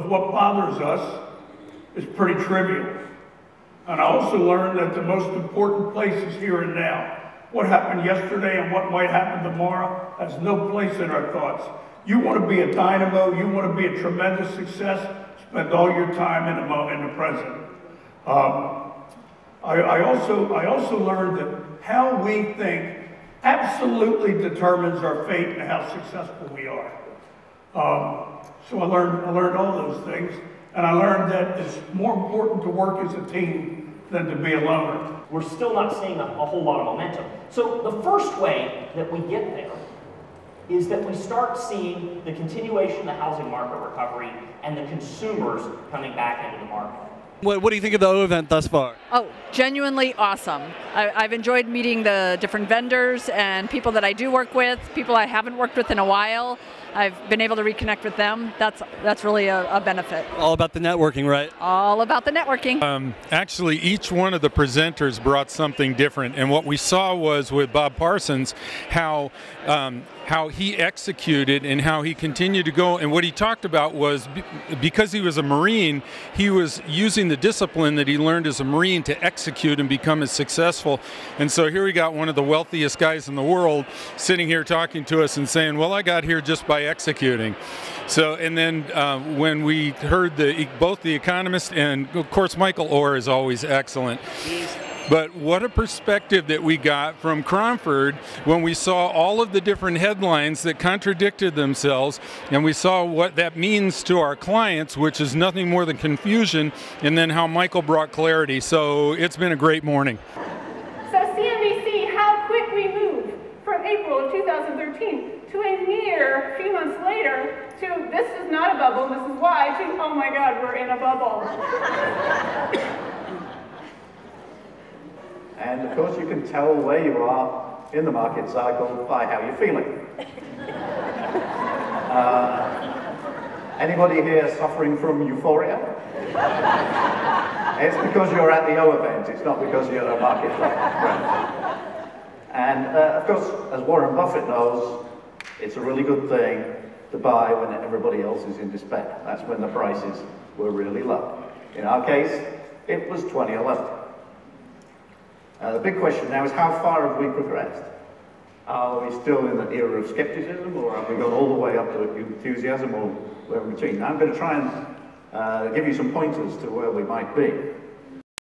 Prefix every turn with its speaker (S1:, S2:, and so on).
S1: What bothers us is pretty trivial. And I also learned that the most important place is here and now. What happened yesterday and what might happen tomorrow has no place in our thoughts. You want to be a dynamo, you want to be a tremendous success, spend all your time in the present. I also learned that how we think absolutely determines our fate and how successful we are. So I learned all those things, and I learned that it's more important to work as a team than to be a loner.
S2: We're still not seeing a whole lot of momentum. So the first way that we get there is that we start seeing the continuation of the housing market recovery and the consumers coming back into the market.
S3: What do you think of the O event thus far?
S4: Oh, genuinely awesome. I've enjoyed meeting the different vendors and people that I do work with, people I haven't worked with in a while. I've been able to reconnect with them. That's really a benefit.
S3: All about the networking, right?
S4: All about the networking.
S5: Actually, each one of the presenters brought something different, and what we saw was with Bob Parsons how he executed and how he continued to go. And what he talked about was because he was a Marine, he was using the discipline that he learned as a Marine to execute and become as successful. And so here we got one of the wealthiest guys in the world sitting here talking to us and saying, well, I got here just by executing. So, and then when we heard both the Economist and, of course, Michael Orr is always excellent. But what a perspective that we got from Cromford when we saw all of the different headlines that contradicted themselves, and we saw what that means to our clients, which is nothing more than confusion, and then how Michael brought clarity. So it's been a great morning.
S6: So CNBC, how quick we moved from April of 2013 to a mere few months later to this is not a bubble, this is why, to oh my God, we're in a bubble.
S7: And of course you can tell where you are in the market cycle by how you're feeling. Anybody here suffering from euphoria? It's because you're at the O event, it's not because you're at a market cycle. And of course, as Warren Buffett knows, it's a really good thing to buy when everybody else is in despair. That's when the prices were really low. In our case, it was 2011. The big question now is how far have we progressed? Are we still in an era of skepticism, or have we gone all the way up to enthusiasm, or where in between? Now I'm going to try and give you some pointers to where we might be.